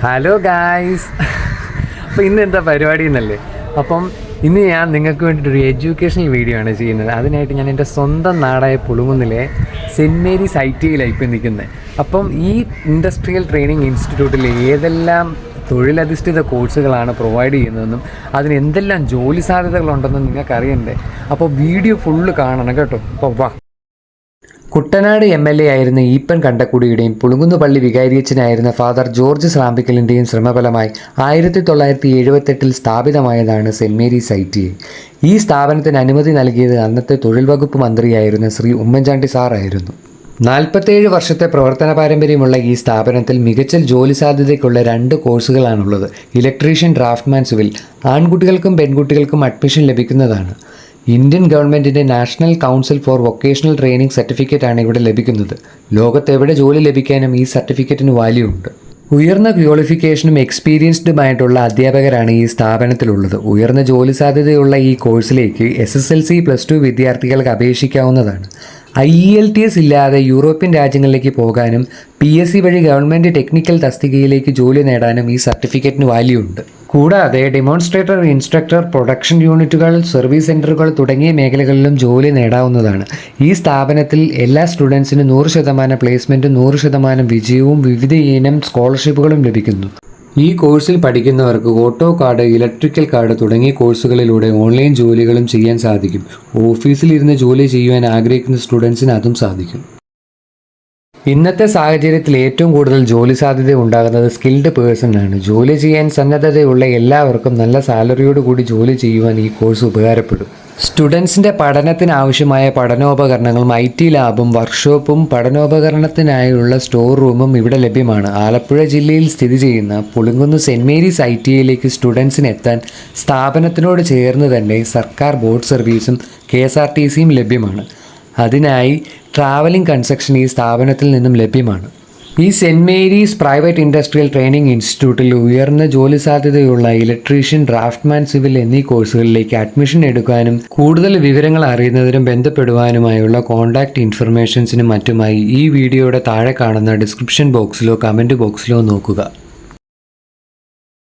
Hello guys. അപ്പോൾ ഇന്ന് എന്താ പരിപാടി എന്നല്ലേ? അപ്പം ഇന്ന് ഞാൻ നിങ്ങൾക്ക് വേണ്ടിയിട്ടൊരു എഡ്യൂക്കേഷണൽ വീഡിയോ ആണ് ചെയ്യുന്നത്. അതിനായിട്ട് ഞാൻ എൻ്റെ സ്വന്തം നാടായ പുളുങ്ങുന്നിലെ സെൻറ്റ് മേരീസ് ITയിലാണ് ഇപ്പം നിൽക്കുന്നത്. അപ്പം ഈ ഇൻഡസ്ട്രിയൽ ട്രെയിനിങ് ഇൻസ്റ്റിറ്റ്യൂട്ടിൽ ഏതെല്ലാം തൊഴിലധിഷ്ഠിത കോഴ്സുകളാണ് പ്രൊവൈഡ് ചെയ്യുന്നതെന്നും അതിന് എന്തെല്ലാം ജോലി സാധ്യതകളുണ്ടെന്നും നിങ്ങൾക്ക് അറിയണ്ടേ? അപ്പോൾ വീഡിയോ ഫുള്ള് കാണണം കേട്ടോ. അപ്പോൾ വാ. കുട്ടനാട് MLA ആയിരുന്ന ഈപ്പൻ കണ്ടക്കുടിയുടെയും പുളുങ്കുന്ന് പള്ളി വികാരിയച്ചനായിരുന്ന ഫാദർ ജോർജ് സ്രാമ്പിക്കലിൻ്റെയും ശ്രമഫലമായി 1978 സ്ഥാപിതമായതാണ് സെൻറ്റ് മേരീസ് ITA. ഈ സ്ഥാപനത്തിന് അനുമതി നൽകിയത് അന്നത്തെ തൊഴിൽ വകുപ്പ് മന്ത്രിയായിരുന്ന ശ്രീ ഉമ്മൻചാണ്ടി സാറായിരുന്നു. 47 വർഷത്തെ പ്രവർത്തന പാരമ്പര്യമുള്ള ഈ സ്ഥാപനത്തിൽ മികച്ച ജോലി സാധ്യതയ്ക്കുള്ള 2 കോഴ്സുകളാണുള്ളത്. Electrician, draftsman, civil. ആൺകുട്ടികൾക്കും പെൺകുട്ടികൾക്കും അഡ്മിഷൻ ലഭിക്കുന്നതാണ്. ഇന്ത്യൻ ഗവൺമെൻറ്റിൻ്റെ national council for vocational training സർട്ടിഫിക്കറ്റാണ് ഇവിടെ ലഭിക്കുന്നത്. ലോകത്തെവിടെ ജോലി ലഭിക്കാനും ഈ സർട്ടിഫിക്കറ്റിന് വാല്യൂ ഉണ്ട്. ഉയർന്ന ക്വാളിഫിക്കേഷനും എക്സ്പീരിയൻസ്ഡുമായിട്ടുള്ള അധ്യാപകരാണ് ഈ സ്ഥാപനത്തിലുള്ളത്. ഉയർന്ന ജോലി സാധ്യതയുള്ള ഈ കോഴ്സിലേക്ക് SSLC +2 വിദ്യാർത്ഥികൾക്ക് അപേക്ഷിക്കാവുന്നതാണ്. IELTS ഇല്ലാതെ യൂറോപ്യൻ രാജ്യങ്ങളിലേക്ക് പോകാനും PSC വഴി ഗവൺമെൻറ് ടെക്നിക്കൽ തസ്തികയിലേക്ക് ജോലി നേടാനും ഈ സർട്ടിഫിക്കറ്റിന് വാല്യൂ ഉണ്ട്. കൂടാതെ ഡെമോൺസ്ട്രേറ്റർ, ഇൻസ്ട്രക്ടർ, പ്രൊഡക്ഷൻ യൂണിറ്റുകൾ, സർവീസ് സെൻ്ററുകൾ തുടങ്ങിയ മേഖലകളിലും ജോലി നേടാവുന്നതാണ്. ഈ സ്ഥാപനത്തിൽ എല്ലാ സ്റ്റുഡൻസിനും 100% പ്ലേസ്മെൻറ്റും 100% വിജയവും വിവിധ ഇനം സ്കോളർഷിപ്പുകളും ലഭിക്കുന്നു. ഈ കോഴ്സിൽ പഠിക്കുന്നവർക്ക് ഓട്ടോ കാർഡ്, ഇലക്ട്രിക്കൽ കാർഡ് തുടങ്ങിയ കോഴ്സുകളിലൂടെ ഓൺലൈൻ ജോലികളും ചെയ്യാൻ സാധിക്കും. ഓഫീസിലിരുന്ന് ജോലി ചെയ്യുവാൻ ആഗ്രഹിക്കുന്ന സ്റ്റുഡൻസിന് അതും സാധിക്കും. ഇന്നത്തെ സാഹചര്യത്തിൽ ഏറ്റവും കൂടുതൽ ജോലി സാധ്യത ഉണ്ടാകുന്നത് സ്കിൽഡ് പേഴ്സണാണ്. ജോലി ചെയ്യാൻ സന്നദ്ധതയുള്ള എല്ലാവർക്കും നല്ല സാലറിയോടുകൂടി ജോലി ചെയ്യുവാൻ ഈ കോഴ്സ് ഉപകാരപ്പെടും. സ്റ്റുഡൻസിൻ്റെ പഠനത്തിന് ആവശ്യമായ പഠനോപകരണങ്ങളും IT ലാബും വർക്ക്ഷോപ്പും പഠനോപകരണത്തിനായുള്ള സ്റ്റോർ റൂമും ഇവിടെ ലഭ്യമാണ്. ആലപ്പുഴ ജില്ലയിൽ സ്ഥിതി ചെയ്യുന്ന പുളുങ്കുന്ന് സെൻറ്റ് മേരീസ് ITയിലേക്ക് സ്റ്റുഡൻസിന് എത്താൻ സ്ഥാപനത്തിനോട് ചേർന്ന് തന്നെ സർക്കാർ ബോട്ട് സർവീസും KSRTCയും ലഭ്യമാണ്. അതിനായി ട്രാവലിംഗ് കൺസെഷൻ ഈ സ്ഥാപനത്തിൽ നിന്നും ലഭ്യമാണ്. ഈ Saint Mary's private industrial training ഇൻസ്റ്റിറ്റ്യൂട്ടിൽ ഉയർന്ന ജോലി സാധ്യതയുള്ള ഇലക്ട്രീഷ്യൻ, ഡ്രാഫ്റ്റ്മാൻ, സിവിൽ എന്നീ കോഴ്സുകളിലേക്ക് അഡ്മിഷൻ എടുക്കാനും കൂടുതൽ വിവരങ്ങൾ അറിയുന്നതിനും ബന്ധപ്പെടുവാനുമായുള്ള കോൺടാക്റ്റ് ഇൻഫർമേഷൻസിനും മറ്റുമായി ഈ വീഡിയോയുടെ താഴെ കാണുന്ന ഡിസ്ക്രിപ്ഷൻ ബോക്സിലോ കമൻറ്റ് ബോക്സിലോ നോക്കുക.